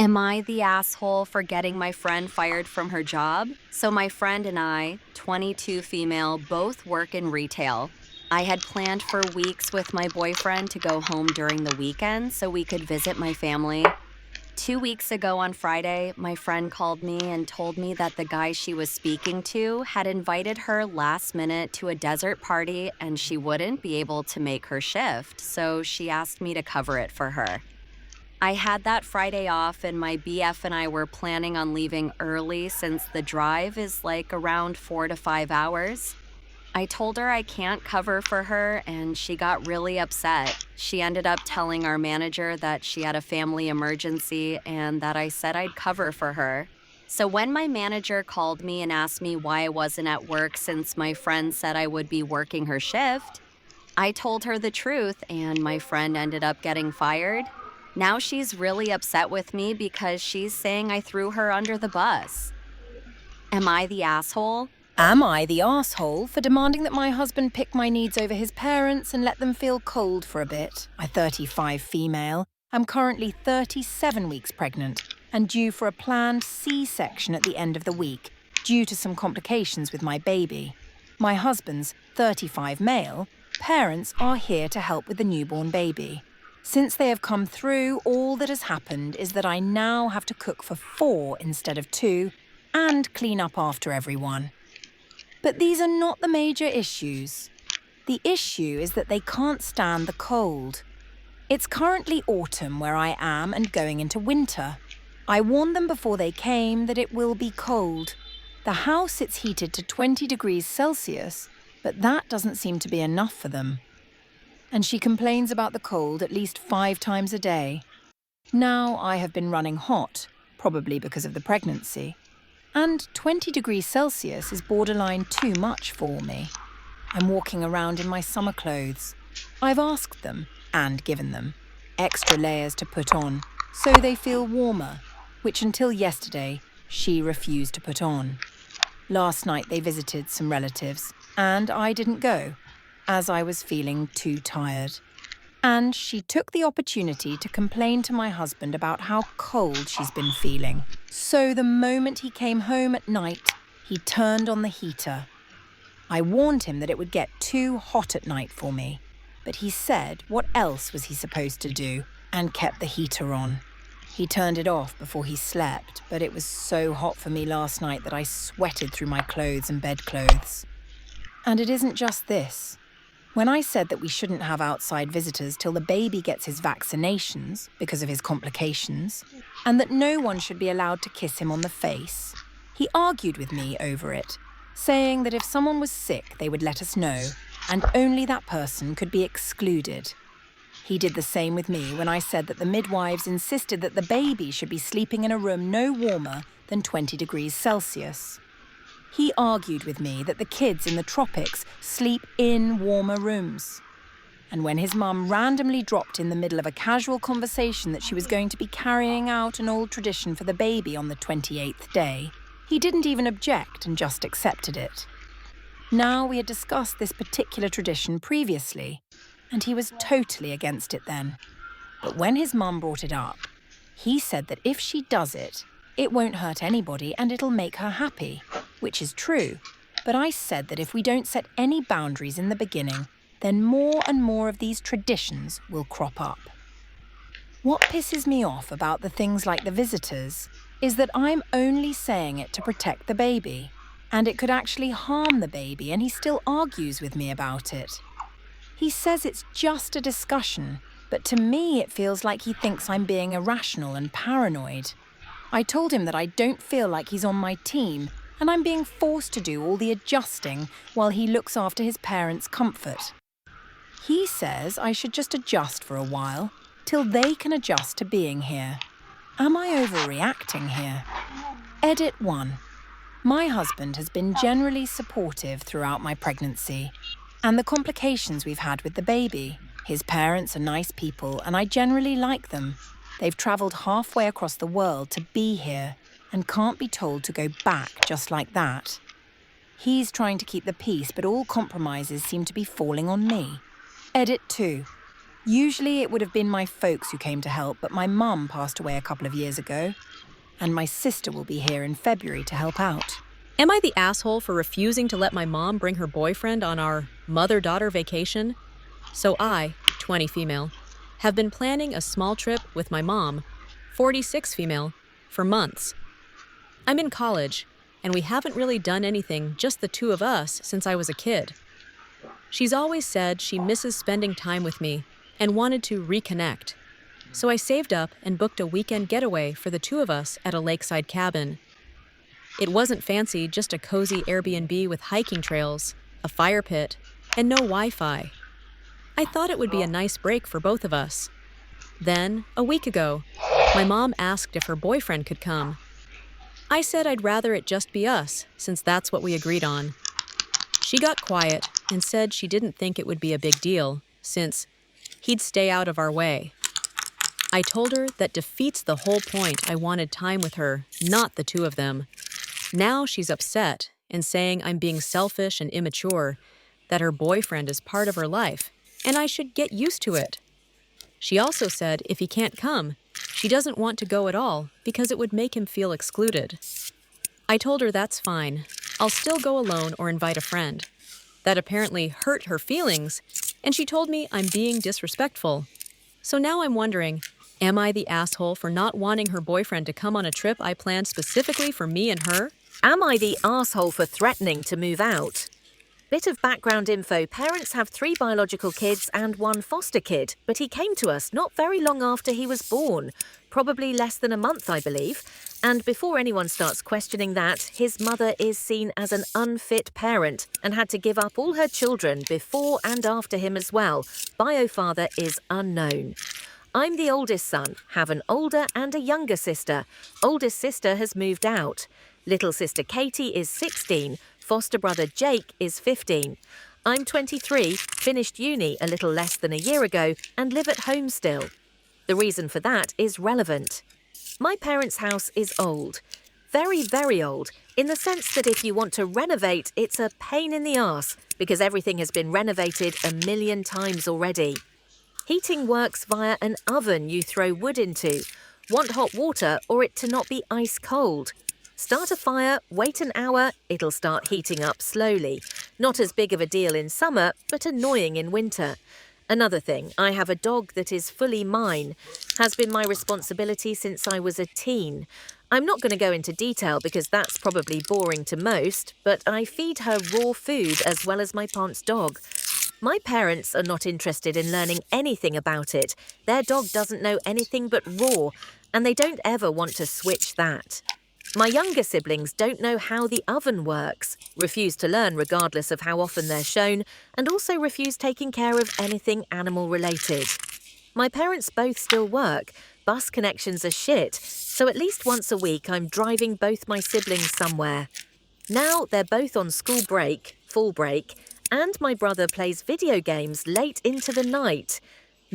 Am I the asshole for getting my friend fired from her job? So my friend and I, 22 female, both work in retail. I had planned for weeks with my boyfriend to go home during the weekend so we could visit my family. 2 weeks ago on Friday, my friend called me and told me that the guy she was speaking to had invited her last minute to a desert party and she wouldn't be able to make her shift, so she asked me to cover it for her. I had that Friday off, and my BF and I were planning on leaving early since the drive is like around 4 to 5 hours. I told her I can't cover for her, and she got really upset. She ended up telling our manager that she had a family emergency and that I said I'd cover for her. So when my manager called me and asked me why I wasn't at work since my friend said I would be working her shift, I told her the truth, and my friend ended up getting fired. Now she's really upset with me because she's saying I threw her under the bus. Am I the asshole? Am I the asshole for demanding that my husband pick my needs over his parents and let them feel cold for a bit? I'm 35 female. I'm currently 37 weeks pregnant and due for a planned C-section at the end of the week due to some complications with my baby. My husband's 35 male. Parents are here to help with the newborn baby. Since they have come through, all that has happened is that I now have to cook for 4 instead of 2 and clean up after everyone. But these are not the major issues. The issue is that they can't stand the cold. It's currently autumn where I am and going into winter. I warned them before they came that it will be cold. The house is heated to 20 degrees Celsius, but that doesn't seem to be enough for them. And she complains about the cold at least 5 times a day. Now I have been running hot, probably because of the pregnancy. And 20 degrees Celsius is borderline too much for me. I'm walking around in my summer clothes. I've asked them, and given them, extra layers to put on, so they feel warmer, which until yesterday, she refused to put on. Last night they visited some relatives, and I didn't go, as I was feeling too tired. And she took the opportunity to complain to my husband about how cold she's been feeling. So the moment he came home at night, he turned on the heater. I warned him that it would get too hot at night for me, but he said what else was he supposed to do and kept the heater on. He turned it off before he slept, but it was so hot for me last night that I sweated through my clothes and bedclothes. And it isn't just this. When I said that we shouldn't have outside visitors till the baby gets his vaccinations because of his complications, and that no one should be allowed to kiss him on the face, he argued with me over it, saying that if someone was sick, they would let us know, and only that person could be excluded. He did the same with me when I said that the midwives insisted that the baby should be sleeping in a room no warmer than 20 degrees Celsius. He argued with me that the kids in the tropics sleep in warmer rooms. And when his mum randomly dropped in the middle of a casual conversation that she was going to be carrying out an old tradition for the baby on the 28th day, he didn't even object and just accepted it. Now we had discussed this particular tradition previously, and he was totally against it then. But when his mum brought it up, he said that if she does it, it won't hurt anybody and it'll make her happy, which is true. But I said that if we don't set any boundaries in the beginning, then more and more of these traditions will crop up. What pisses me off about the things like the visitors is that I'm only saying it to protect the baby, and it could actually harm the baby, and he still argues with me about it. He says it's just a discussion, but to me it feels like he thinks I'm being irrational and paranoid. I told him that I don't feel like he's on my team, and I'm being forced to do all the adjusting while he looks after his parents' comfort. He says I should just adjust for a while, till they can adjust to being here. Am I overreacting here? Edit 1. My husband has been generally supportive throughout my pregnancy and the complications we've had with the baby. His parents are nice people, and I generally like them. They've travelled halfway across the world to be here and can't be told to go back just like that. He's trying to keep the peace, but all compromises seem to be falling on me. Edit 2. Usually it would have been my folks who came to help, but my mum passed away a couple of years ago, and my sister will be here in February to help out. Am I the asshole for refusing to let my mom bring her boyfriend on our mother-daughter vacation? So I, 20 female, have been planning a small trip with my mom, 46 female, for months. I'm in college, and we haven't really done anything, just the two of us, since I was a kid. She's always said she misses spending time with me and wanted to reconnect. So I saved up and booked a weekend getaway for the two of us at a lakeside cabin. It wasn't fancy, just a cozy Airbnb with hiking trails, a fire pit, and no Wi-Fi. I thought it would be a nice break for both of us. Then, a week ago, my mom asked if her boyfriend could come. I said I'd rather it just be us, since that's what we agreed on. She got quiet and said she didn't think it would be a big deal, since he'd stay out of our way. I told her that defeats the whole point. I wanted time with her, not the two of them. Now she's upset and saying I'm being selfish and immature, that her boyfriend is part of her life, and I should get used to it. She also said if he can't come, she doesn't want to go at all because it would make him feel excluded. I told her that's fine. I'll still go alone or invite a friend. That apparently hurt her feelings, and she told me I'm being disrespectful. So now I'm wondering, am I the asshole for not wanting her boyfriend to come on a trip I planned specifically for me and her? Am I the asshole for threatening to move out? Bit of background info, parents have 3 biological kids and 1 foster kid, but he came to us not very long after he was born, probably less than a month, I believe. And before anyone starts questioning that, his mother is seen as an unfit parent and had to give up all her children before and after him as well. Bio father is unknown. I'm the oldest son, have an older and a younger sister. Oldest sister has moved out. Little sister Katie is 16, foster brother Jake is 15. I'm 23, finished uni a little less than a year ago, and live at home still. The reason for that is relevant. My parents' house is old. Very, very old, in the sense that if you want to renovate, it's a pain in the arse, because everything has been renovated a million times already. Heating works via an oven you throw wood into. Want hot water or it to not be ice cold. Start a fire, wait an hour, it'll start heating up slowly. Not as big of a deal in summer, but annoying in winter. Another thing, I have a dog that is fully mine. Has been my responsibility since I was a teen. I'm not going to go into detail because that's probably boring to most, but I feed her raw food as well as my aunt's dog. My parents are not interested in learning anything about it. Their dog doesn't know anything but raw, and they don't ever want to switch that. My younger siblings don't know how the oven works, refuse to learn regardless of how often they're shown, and also refuse taking care of anything animal-related. My parents both still work. Bus connections are shit, so at least once a week I'm driving both my siblings somewhere. Now they're both on school break, full break, and my brother plays video games late into the night.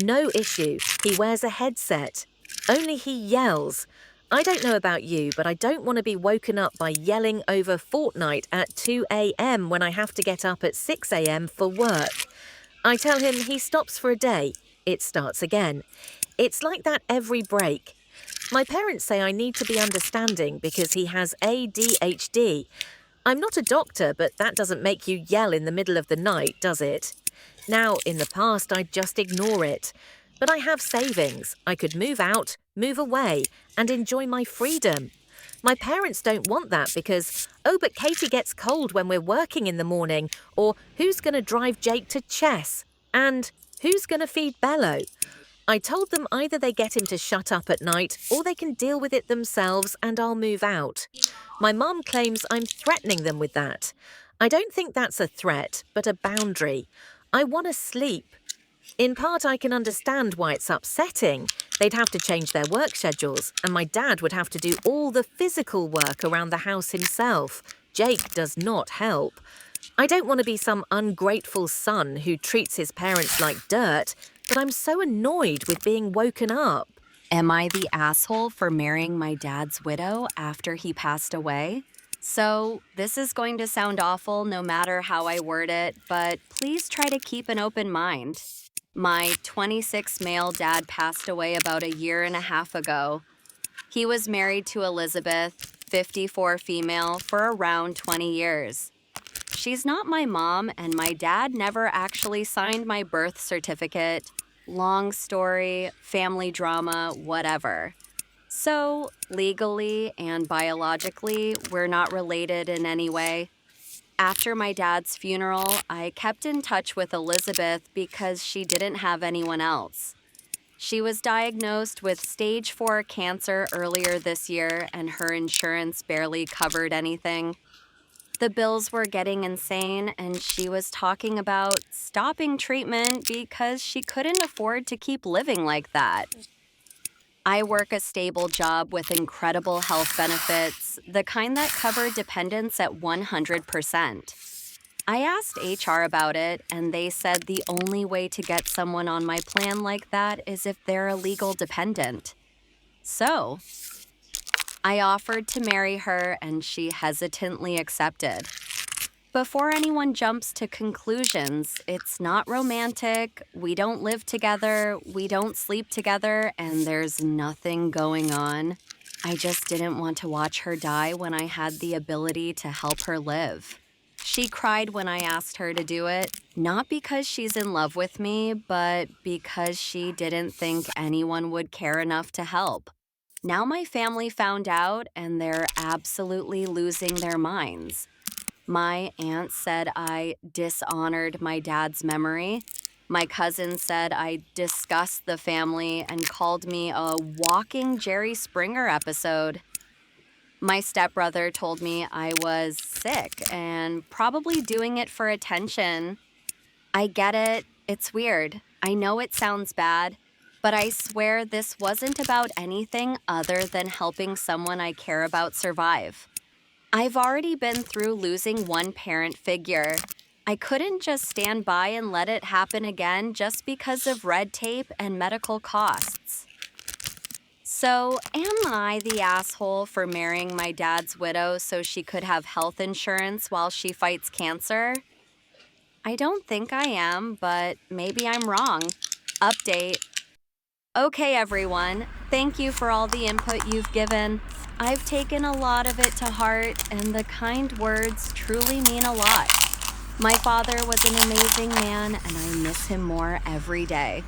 No issue, he wears a headset. Only he yells. I don't know about you, but I don't want to be woken up by yelling over Fortnite at 2 a.m. when I have to get up at 6 a.m. for work. I tell him he stops for a day. It starts again. It's like that every break. My parents say I need to be understanding because he has ADHD. I'm not a doctor, but that doesn't make you yell in the middle of the night, does it? Now, in the past, I'd just ignore it. But I have savings. I could move out, move away, and enjoy my freedom. My parents don't want that because, oh, but Katie gets cold when we're working in the morning, or who's going to drive Jake to chess? And who's going to feed Bello? I told them either they get him to shut up at night or they can deal with it themselves and I'll move out. My mum claims I'm threatening them with that. I don't think that's a threat, but a boundary. I want to sleep. In part, I can understand why it's upsetting. They'd have to change their work schedules, and my dad would have to do all the physical work around the house himself. Jake does not help. I don't want to be some ungrateful son who treats his parents like dirt, but I'm so annoyed with being woken up. Am I the asshole for marrying my dad's widow after he passed away? So, this is going to sound awful no matter how I word it, but please try to keep an open mind. My 26 male dad passed away about a year and a half ago. He was married to Elizabeth, 54 female, for around 20 years. She's not my mom, and my dad never actually signed my birth certificate. Long story, family drama, whatever. So, legally and biologically, we're not related in any way. After my dad's funeral, I kept in touch with Elizabeth because she didn't have anyone else. She was diagnosed with stage 4 cancer earlier this year, and her insurance barely covered anything. The bills were getting insane, and she was talking about stopping treatment because she couldn't afford to keep living like that. I work a stable job with incredible health benefits, the kind that cover dependents at 100%. I asked HR about it, and they said the only way to get someone on my plan like that is if they're a legal dependent. So, I offered to marry her, and she hesitantly accepted. Before anyone jumps to conclusions, it's not romantic, we don't live together, we don't sleep together, and there's nothing going on. I just didn't want to watch her die when I had the ability to help her live. She cried when I asked her to do it, not because she's in love with me, but because she didn't think anyone would care enough to help. Now my family found out, and they're absolutely losing their minds. My aunt said I dishonored my dad's memory. My cousin said I discussed the family and called me a walking Jerry Springer episode. My stepbrother told me I was sick and probably doing it for attention. I get it. It's weird. I know it sounds bad, but I swear this wasn't about anything other than helping someone I care about survive. I've already been through losing one parent figure. I couldn't just stand by and let it happen again just because of red tape and medical costs. So, am I the asshole for marrying my dad's widow so she could have health insurance while she fights cancer? I don't think I am, but maybe I'm wrong. Update. Okay, everyone. Thank you for all the input you've given. I've taken a lot of it to heart, and the kind words truly mean a lot. My father was an amazing man, and I miss him more every day.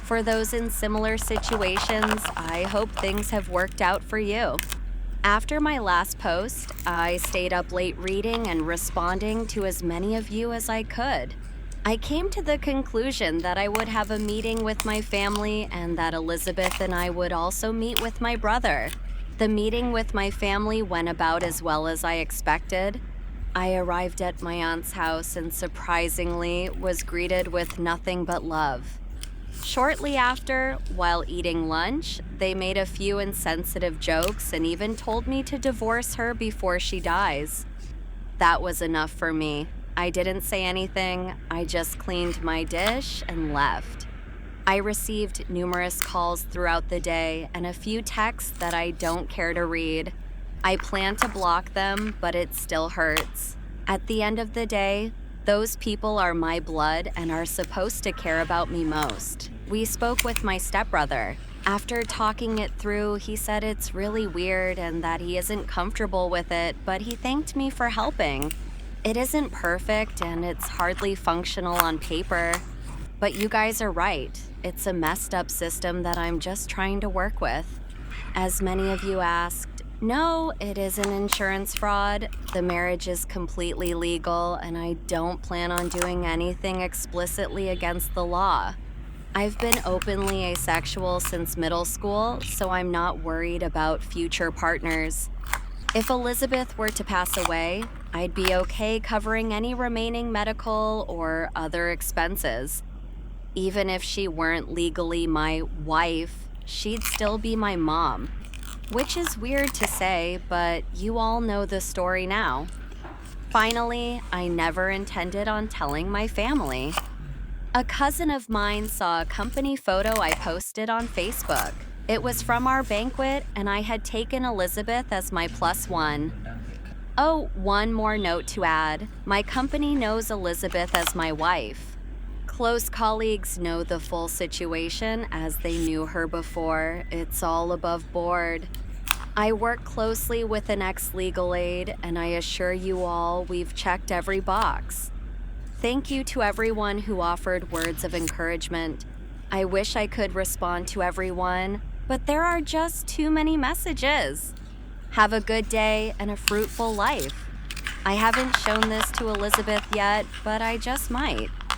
For those in similar situations, I hope things have worked out for you. After my last post, I stayed up late reading and responding to as many of you as I could. I came to the conclusion that I would have a meeting with my family and that Elizabeth and I would also meet with my brother. The meeting with my family went about as well as I expected. I arrived at my aunt's house and surprisingly was greeted with nothing but love. Shortly after, while eating lunch, they made a few insensitive jokes and even told me to divorce her before she dies. That was enough for me. I didn't say anything, I just cleaned my dish and left. I received numerous calls throughout the day and a few texts that I don't care to read. I plan to block them, but it still hurts. At the end of the day, those people are my blood and are supposed to care about me most. We spoke with my stepbrother. After talking it through, he said it's really weird and that he isn't comfortable with it, but he thanked me for helping. It isn't perfect and it's hardly functional on paper. But you guys are right. It's a messed up system that I'm just trying to work with. As many of you asked, no, it isn't insurance fraud. The marriage is completely legal, and I don't plan on doing anything explicitly against the law. I've been openly asexual since middle school, so I'm not worried about future partners. If Elizabeth were to pass away, I'd be okay covering any remaining medical or other expenses. Even if she weren't legally my wife, she'd still be my mom. Which is weird to say, but you all know the story now. Finally, I never intended on telling my family. A cousin of mine saw a company photo I posted on Facebook. It was from our banquet, and I had taken Elizabeth as my +1. Oh, one more note to add. My company knows Elizabeth as my wife. Close colleagues know the full situation as they knew her before. It's all above board. I work closely with an ex-legal aid, and I assure you all we've checked every box. Thank you to everyone who offered words of encouragement. I wish I could respond to everyone, but there are just too many messages. Have a good day and a fruitful life. I haven't shown this to Elizabeth yet, but I just might.